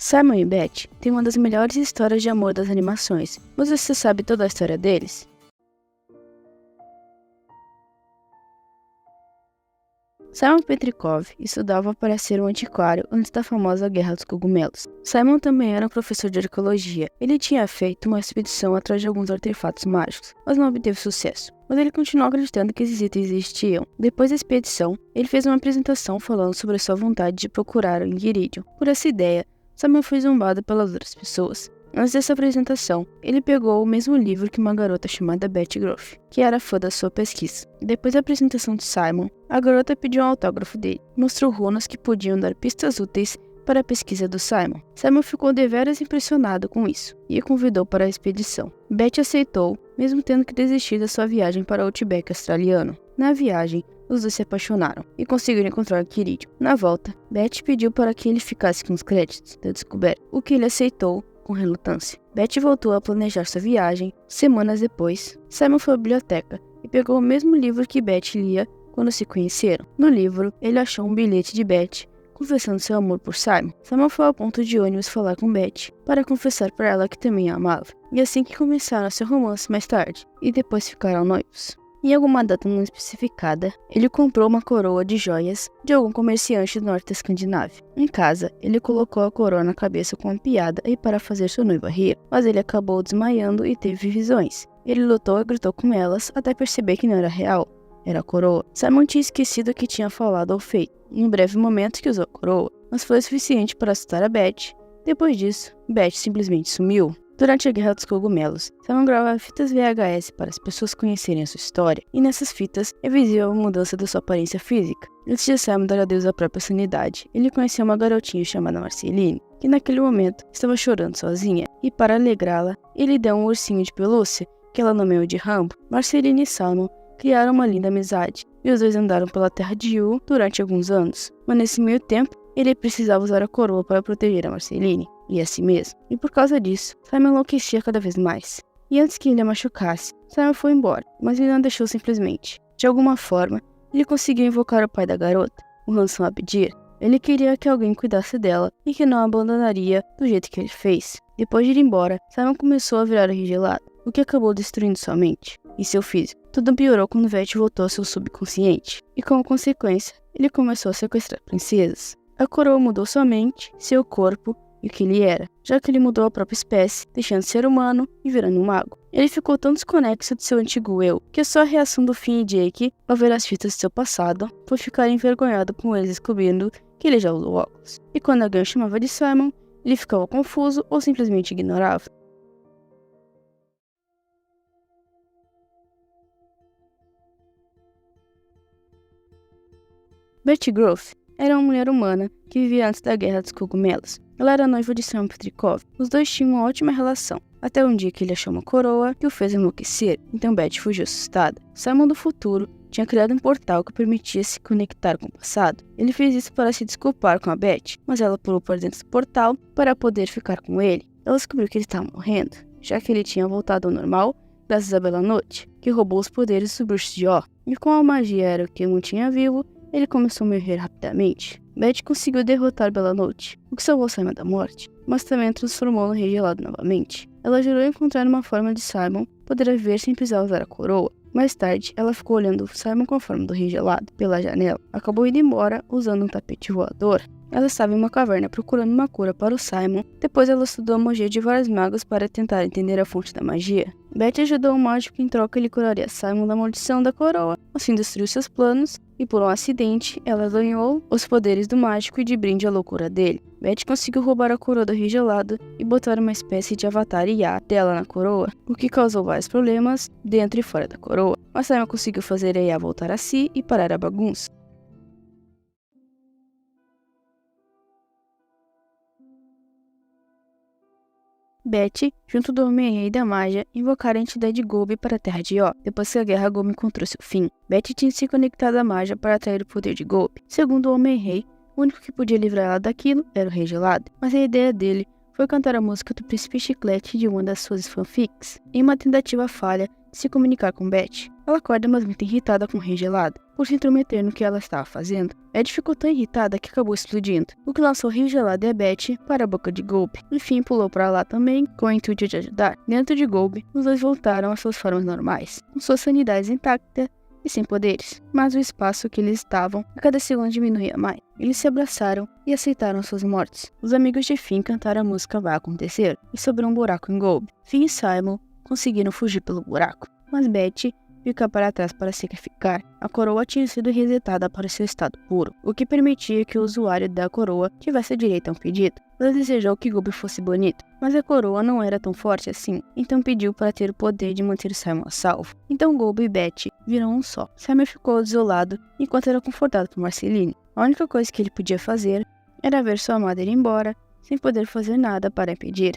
Simon e Beth têm uma das melhores histórias de amor das animações, mas você sabe toda a história deles? Simon Petrikov estudava para ser um antiquário antes da famosa Guerra dos Cogumelos. Simon também era um professor de arqueologia. Ele tinha feito uma expedição atrás de alguns artefatos mágicos, mas não obteve sucesso. Mas ele continuou acreditando que esses itens existiam. Depois da expedição, ele fez uma apresentação falando sobre sua vontade de procurar o Enguiridion. Por essa ideia, Simon foi zombado pelas outras pessoas. Antes dessa apresentação, ele pegou o mesmo livro que uma garota chamada Betty Groff, que era fã da sua pesquisa. Depois da apresentação de Simon, a garota pediu um autógrafo dele, mostrou runas que podiam dar pistas úteis para a pesquisa do Simon. Simon ficou deveras impressionado com isso e o convidou para a expedição. Betty aceitou, mesmo tendo que desistir da sua viagem para o Outback australiano. Na viagem, os dois se apaixonaram e conseguiram encontrar o Enguiridion. Na volta, Betty pediu para que ele ficasse com os créditos da descoberta, o que ele aceitou com relutância. Betty voltou a planejar sua viagem. Semanas depois, Simon foi à biblioteca e pegou o mesmo livro que Betty lia quando se conheceram. No livro, ele achou um bilhete de Betty confessando seu amor por Simon. Simon foi ao ponto de ônibus falar com Betty para confessar para ela que também a amava. E assim que começaram seu romance mais tarde, e depois ficaram noivos. Em alguma data não especificada, ele comprou uma coroa de joias de algum comerciante do norte da Escandinávia. Em casa, ele colocou a coroa na cabeça com uma piada e para fazer sua noiva rir, mas ele acabou desmaiando e teve visões. Ele lutou e gritou com elas até perceber que não era real, era a coroa. Simon tinha esquecido o que tinha falado ou feito, em um breve momento que usou a coroa, mas foi o suficiente para assustar a Betty. Depois disso, Betty simplesmente sumiu. Durante a Guerra dos Cogumelos, Simon gravava fitas VHS para as pessoas conhecerem a sua história, e nessas fitas é visível a mudança da sua aparência física. Antes de Simon dar adeus à própria sanidade, ele conheceu uma garotinha chamada Marceline, que naquele momento estava chorando sozinha, e para alegrá-la, ele deu um ursinho de pelúcia, que ela nomeou de Rambo. Marceline e Simon criaram uma linda amizade, e os dois andaram pela terra de Yu durante alguns anos, mas nesse meio tempo, ele precisava usar a coroa para proteger a Marceline e a si mesmo. E por causa disso, Simon enlouquecia cada vez mais. E antes que ele a machucasse, Simon foi embora, mas ele não deixou simplesmente. De alguma forma, ele conseguiu invocar o pai da garota, o Hanson, a pedir. Ele queria que alguém cuidasse dela e que não a abandonaria do jeito que ele fez. Depois de ir embora, Simon começou a virar regelado, o que acabou destruindo sua mente e seu físico. Tudo piorou quando Vette voltou ao seu subconsciente, e como consequência, ele começou a sequestrar princesas. A coroa mudou sua mente, seu corpo e o que ele era, já que ele mudou a própria espécie, deixando de ser humano e virando um mago. Ele ficou tão desconexo de seu antigo eu, que a sua reação do Finn e Jake ao ver as fitas de seu passado foi ficar envergonhado com eles descobrindo que ele já usou óculos. E quando alguém o chamava de Simon, ele ficava confuso ou simplesmente ignorava. Betty Groff era uma mulher humana que vivia antes da Guerra dos Cogumelos. Ela era noiva de Simon Petrikov. Os dois tinham uma ótima relação, até um dia que ele achou uma coroa que o fez enlouquecer, então Betty fugiu assustada. Simon do futuro tinha criado um portal que permitia se conectar com o passado. Ele fez isso para se desculpar com a Betty, mas ela pulou por dentro do portal para poder ficar com ele. Ela descobriu que ele estava morrendo, já que ele tinha voltado ao normal graças a Belanotte, que roubou os poderes do bruxo de Ó. E como a magia era o que o mantinha vivo, ele começou a morrer rapidamente. Betty conseguiu derrotar Belanotte, o que salvou Simon da morte, mas também a transformou no Rei Gelado novamente. Ela jurou encontrar uma forma de Simon poder viver sem precisar usar a coroa. Mais tarde, ela ficou olhando Simon com a forma do Rei Gelado pela janela. Acabou indo embora usando um tapete voador. Ela estava em uma caverna procurando uma cura para o Simon. Depois ela estudou a magia de vários magos para tentar entender a fonte da magia. Betty ajudou o mágico, em troca ele curaria Simon da maldição da coroa. Assim destruiu seus planos e por um acidente ela ganhou os poderes do mágico e de brinde a loucura dele. Betty conseguiu roubar a coroa do Rei Gelado e botar uma espécie de avatar IA dela na coroa, o que causou vários problemas dentro e fora da coroa. Mas Simon conseguiu fazer a IA voltar a si e parar a bagunça. Betty, junto do Homem-Rei da Magia, invocaram a entidade Golby para a Terra de Ó. Depois que a Guerra Golby encontrou seu fim, Betty tinha se conectado à magia para atrair o poder de Golby. Segundo o Homem-Rei, o único que podia livrá-la daquilo era o Rei Gelado, mas a ideia dele foi cantar a música do Príncipe Chiclete de uma das suas fanfics. Em uma tentativa falha, de se comunicar com Betty. Ela acorda mas muito irritada com o Rei Gelado, por se intrometer no que ela estava fazendo. Betty ficou tão irritada que acabou explodindo, o que lançou o Rei Gelado e a Betty para a boca de Golby. Enfim, pulou para lá também, com o intuito de ajudar. Dentro de Golby, os dois voltaram às suas formas normais, com suas sanidades intactas e sem poderes, mas o espaço que eles estavam a cada segundo diminuía mais. Eles se abraçaram e aceitaram suas mortes. Os amigos de Finn cantaram a música Vai Acontecer e sobrou um buraco em Golby. Finn e Simon conseguiram fugir pelo buraco, mas Betty fica para trás para se sacrificar. A coroa tinha sido resetada para seu estado puro, o que permitia que o usuário da coroa tivesse direito a um pedido. Ela desejou que Golby fosse bonito, mas a coroa não era tão forte assim, então pediu para ter o poder de manter Simon a salvo. Então Golby e Betty viram um só. Simon ficou desolado enquanto era confortado por Marceline. A única coisa que ele podia fazer era ver sua amada ir embora, sem poder fazer nada para impedir.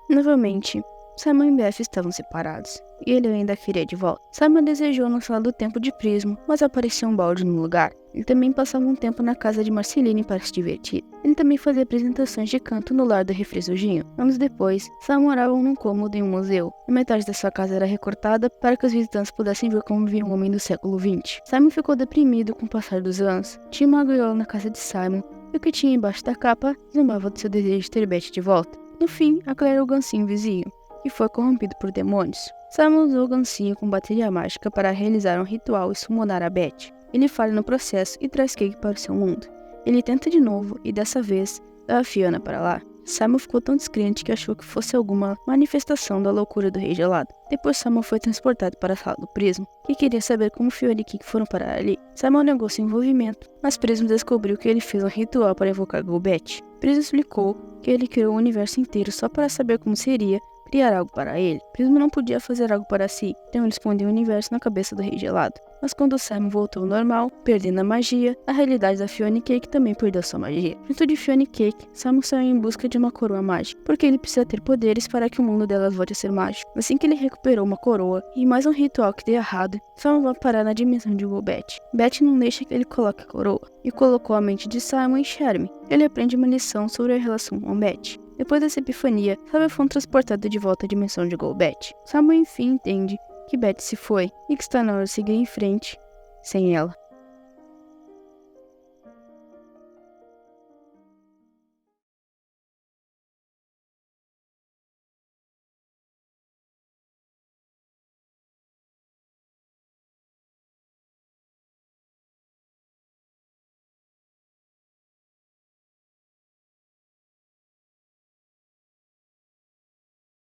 Novamente, Simon e Beth estavam separados, e ele ainda a queria de volta. Simon desejou na sala do tempo de Prismo, mas apareceu um balde no lugar. Ele também passava um tempo na casa de Marceline para se divertir. Ele também fazia apresentações de canto no lar do Refresujinho. Anos depois, Simon morava num cômodo em um museu, e metade da sua casa era recortada para que os visitantes pudessem ver como vivia um homem do século XX. Simon ficou deprimido com o passar dos anos. Tinha uma gaiola na casa de Simon, e o que tinha embaixo da capa zombava do seu desejo de ter Betty de volta. No fim, aclarou o gancinho vizinho, que foi corrompido por demônios. Simon usou o gancinho com bateria mágica para realizar um ritual e summonar a Betty. Ele falha no processo e traz Cake para o seu mundo. Ele tenta de novo e dessa vez leva Fiona para lá. Simon ficou tão descrente que achou que fosse alguma manifestação da loucura do Rei Gelado. Depois Simon foi transportado para a sala do Prismo, que queria saber como Fiona e Cake foram parar ali. Simon negou seu envolvimento, mas Prismo descobriu que ele fez um ritual para evocar Golbet. Prismo explicou que ele criou o universo inteiro só para saber como seria criar algo para ele. Prismo não podia fazer algo para si, então ele escondeu o universo na cabeça do Rei Gelado. Mas quando Simon voltou ao normal, perdendo a magia, a realidade da Fiona e Cake também perdeu sua magia. Junto de Fiona e Cake, Simon saiu em busca de uma coroa mágica, porque ele precisa ter poderes para que o mundo delas volte a ser mágico. Assim que ele recuperou uma coroa e mais um ritual que deu errado, Simon vai parar na dimensão de Golbet. Betty não deixa que ele coloque a coroa, e colocou a mente de Simon em Charme. Ele aprende uma lição sobre a relação com Betty. Depois dessa epifania, Simon foi transportado de volta à dimensão de Golbet. Simon enfim entende que Betty se foi e que está na hora de seguir em frente sem ela.